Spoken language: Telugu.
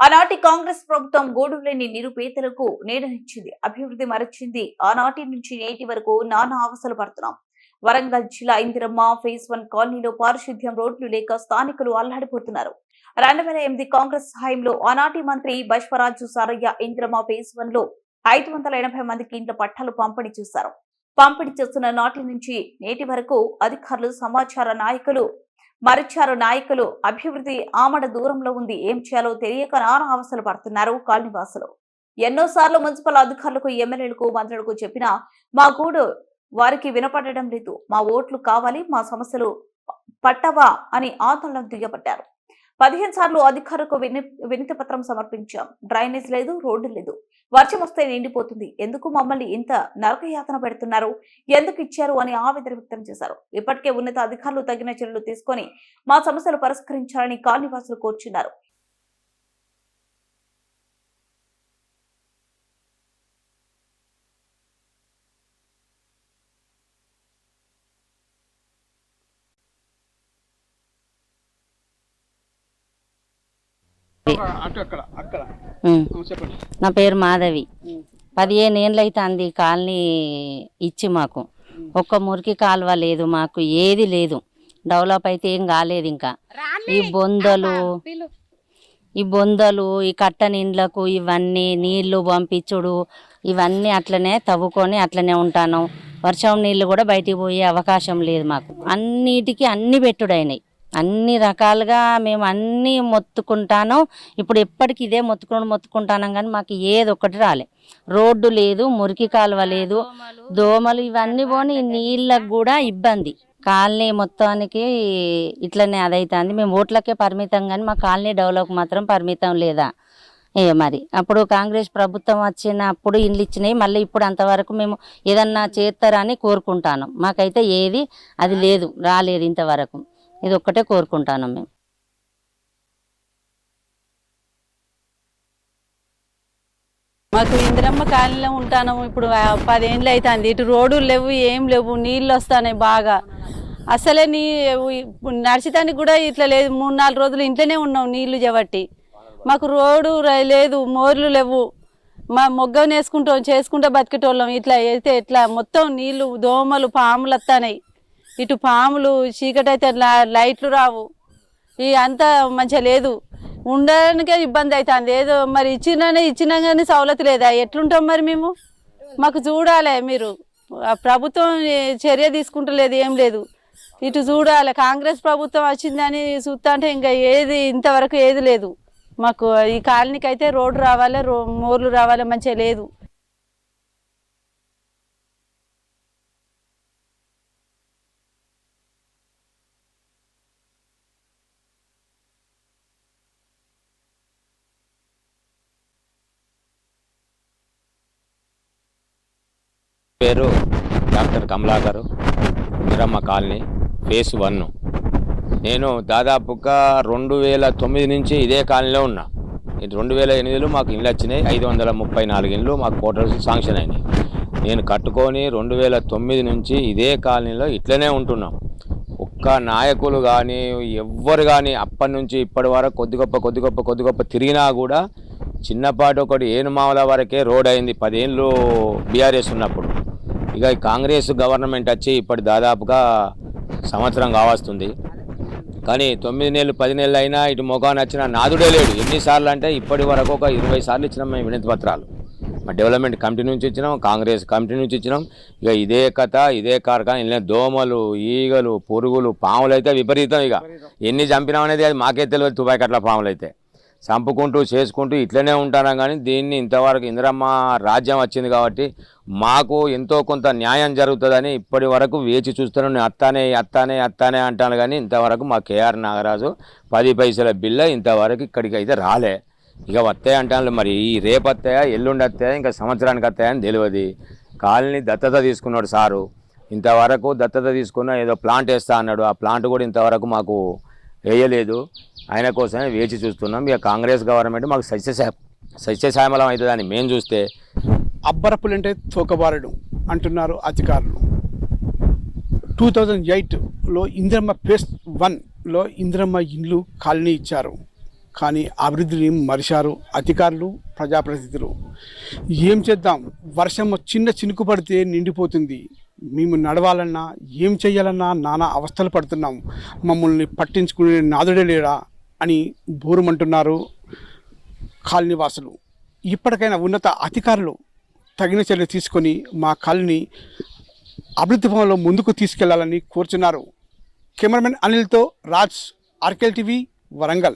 ఆనాటి కాంగ్రెస్ ప్రభుత్వం గూడులేని నిరుపేదలకు నీడనిచ్చింది, అభివృద్ధి మరచింది. ఆనాటి నుంచి నేటి వరకు నానా అవసలు పడుతున్నాం. వరంగల్ జిల్లా ఇందిరమ్మ ఫేజ్ 1 కాలనీలో పారిశుద్ధ్యం, రోడ్లు లేక స్థానికులు అల్లాడిపోతున్నారు. 2008 కాంగ్రెస్ హయాంలో ఆనాటి మంత్రి బైశ్వరాజు సారయ్య ఇందిరమ్మ ఫేజ్ 1 లో 580 మందికి ఇండ్ల పట్టాలు పంపిణీ చేశారు. పంపిణీ చేస్తున్న నాటి నుంచి నేటి వరకు అధికారులు సమాచార నాయకులు అభివృద్ధి ఆమడ దూరంలో ఉంది. ఏం చేయాలో తెలియక నానా అవస్థలు పడుతున్నారు కాలనీవాసులు. ఎన్నోసార్లు మున్సిపల్ అధికారులకు, ఎమ్మెల్యేలకు, మంత్రులకు చెప్పినా మా గూడు వారికి వినపడడం లేదు. మా ఓట్లు కావాలి, మా సమస్యలు పట్టవా అని ఆందోళన దిగబడ్డారు. 15 సార్లు అధికారులకు వినతి పత్రం సమర్పించాం. డ్రైనేజ్ లేదు, రోడ్డు లేదు. వర్షం వస్తే నిండిపోతుంది. ఎందుకు మమ్మల్ని ఇంత నరకయాతన పెడుతున్నారు, ఎందుకు ఇచ్చారు అని ఆవేదన వ్యక్తం చేశారు. ఇప్పటికే ఉన్నత అధికారులు తగిన చర్యలు తీసుకొని మా సమస్యలు పరిష్కరించాలని కాలనీవాసులు కోరుచున్నారు. నా పేరు మాధవి. 15 ఏళ్ళు అవుతుంది కాలనీ ఇచ్చి. మాకు ఒక్క మురికి కాలువ లేదు, మాకు ఏది లేదు. డెవలప్ అయితే ఏం కాలేదు. ఇంకా ఈ బొందలు ఈ కట్టని ఇండ్లకు ఇవన్నీ నీళ్లు పంపించుడు ఇవన్నీ అట్లనే తవ్వుకొని అట్లనే ఉంటాను. వర్షం నీళ్లు కూడా బయటికి పోయే అవకాశం లేదు మాకు. అన్నిటికీ అన్ని పెట్టుడైనాయి. అన్ని రకాలుగా మేము అన్నీ మొత్తుకుంటాను. ఇప్పుడు ఎప్పటికి ఇదే మొత్తుకుంటాను కానీ మాకు ఏది ఒక్కటి రాలే. రోడ్డు లేదు, మురికి కాలువ లేదు, దోమలు ఇవన్నీ పోని నీళ్ళకు కూడా ఇబ్బంది. కాలనీ మొత్తానికి ఇట్లనే అదైతుంది. మేము ఓట్లకే పరిమితం కానీ మా కాలనీ డెవలప్ మాత్రం పరిమితం లేదా మరి. అప్పుడు కాంగ్రెస్ ప్రభుత్వం వచ్చినప్పుడు ఇండ్లు ఇచ్చినాయి. మళ్ళీ ఇప్పుడు అంతవరకు మేము ఏదన్నా చేస్తారని కోరుకుంటాను. మాకైతే ఏది అది లేదు, రాలేదు ఇంతవరకు. ఇది ఒక్కటే కోరుకుంటాను మేము. మాకు ఇందిరమ్మ కాలనీలో ఉంటాను. ఇప్పుడు 10 ఏళ్ళు అవుతుంది. ఇటు రోడ్లు లేవు, ఏం లేవు. నీళ్ళు వస్తున్నాయి బాగా. అసలే నడిచేదానికి కూడా ఇట్లా లేదు. 3-4 రోజులు ఇంట్లోనే ఉన్నాం నీళ్లు చేపట్టి. మాకు రోడ్డు లేదు, మోర్లు లేవు. మా మొగ్గ చేసుకుంటూ బతికేటోళ్ళం. ఇట్లా అయితే ఎట్లా మొత్తం నీళ్లు, దోమలు, పాములు వస్తున్నాయి. ఇటు పాములు, చీకటి అయితే లైట్లు రావు. అంతా మంచిగా లేదు, ఉండడానికే ఇబ్బంది అవుతుంది. ఏదో మరి ఇచ్చినా కానీ సౌలతి లేదా, ఎట్లుంటాం మరి మేము? మాకు చూడాలి మీరు. ప్రభుత్వం చర్య తీసుకుంటలేదు, ఏం లేదు. ఇటు చూడాలి. కాంగ్రెస్ ప్రభుత్వం వచ్చిందని చూస్తా అంటే ఇంకా ఏది ఇంతవరకు ఏది లేదు. మాకు ఈ కాలనీకి అయితే రోడ్డు రావాలి, మోర్లు రావాలి, మంచిగా లేదు. పేరు doctor Kamalakar, Indiramma colony phase 1. నేను దాదాపుగా 2009 నుంచి ఇదే కాలనీలో ఉన్నా. 2008లో మాకు ఇండ్లు వచ్చినాయి. 534 ఇండ్లు మాకు క్వార్టర్స్ శాంక్షన్ అయినాయి. నేను కట్టుకొని 2009 నుంచి ఇదే కాలనీలో ఇట్లనే ఉంటున్నాం. ఒక్క నాయకులు కానీ ఎవ్వరు కానీ అప్పటి నుంచి ఇప్పటి వరకు కొద్ది గొప్ప తిరిగినా కూడా చిన్నపాటి ఒకటి ఏనుమావుల వరకే రోడ్ అయింది. 10 ఏళ్ళు బీఆర్ఎస్ ఉన్నప్పుడు. ఇక కాంగ్రెస్ గవర్నమెంట్ వచ్చి ఇప్పటి దాదాపుగా సంవత్సరం కావస్తుంది. కానీ 9 నెలలు 10 నెలలు అయినా ఇటు మొగాన్ని వచ్చిన నాదుడే లేడు. ఎన్నిసార్లు అంటే ఇప్పటి వరకు ఒక 20 సార్లు ఇచ్చినాం మేము వినతి పత్రాలు. మా డెవలప్మెంట్ కమిటీ నుంచి ఇచ్చినాం, కాంగ్రెస్ కమిటీ నుంచి ఇచ్చినాం. ఇక ఇదే కథ, ఇదే కార్ఖానా. ఇలా దోమలు, ఈగలు, పురుగులు, పాములు అయితే విపరీతం. ఇక ఎన్ని చంపినామనేది అది మాకే తెలియదు. తుపాకట్ల పాములు అయితే చంపుకుంటూ చేసుకుంటూ ఇట్లనే ఉంటాను. కానీ దీన్ని ఇంతవరకు ఇందిరమ్మ రాజ్యం వచ్చింది కాబట్టి మాకు ఎంతో కొంత న్యాయం జరుగుతుందని ఇప్పటి వరకు వేచి చూస్తున్నాను. అత్తానే అంటాను. కానీ ఇంతవరకు మా కేఆర్ నాగరాజు 10 పైసల బిల్ల ఇంతవరకు ఇక్కడికి అయితే రాలే. ఇక వస్తాయి అంటాను. మరి ఈ రేపు వస్తాయా, ఎల్లుండి వస్తాయా, ఇంకా సంవత్సరానికి వస్తాయని తెలియదు. కాలనీ దత్తత తీసుకున్నాడు సారు. ఇంతవరకు దత్తత తీసుకున్న ఏదో ప్లాంట్ వేస్తా అన్నాడు. ఆ ప్లాంట్ కూడా ఇంతవరకు మాకు వేయలేదు. ఆయన కోసమే వేచి చూస్తున్నాం. ఇక కాంగ్రెస్ గవర్నమెంట్ మాకు సస్యశ్యామలం అవుతుందని మేము చూస్తే అబ్బరపులంటే తోకబారడు అంటున్నారు అధికారులు. 2008లో ఇందిరమ్మ ఫేజ్ 1లో ఇందిరమ్మ ఇండ్లు కాలనీ ఇచ్చారు. కానీ అభివృద్ధిని మరిచారు అధికారులు, ప్రజాప్రతినిధులు. ఏం చేద్దాం, వర్షం చిన్న చినుకు పడితే నిండిపోతుంది. మేము నడవాలన్నా ఏం చేయాలన్నా నానా అవస్థలు పడుతున్నాం. మమ్మల్ని పట్టించుకునే నాదుడే లేడా అని బోరుమంటున్నారు కాలనీ వాసులు. ఇప్పటికైనా ఉన్నత అధికారులు తగిన చర్యలు తీసుకొని మా కాలనీ అభివృద్ధి పనుల్లో ముందుకు తీసుకెళ్లాలని కోరుచున్నారు. కెమెరామెన్ అనిల్తో రాజ్, ఆర్కేల్ టీవీ, వరంగల్.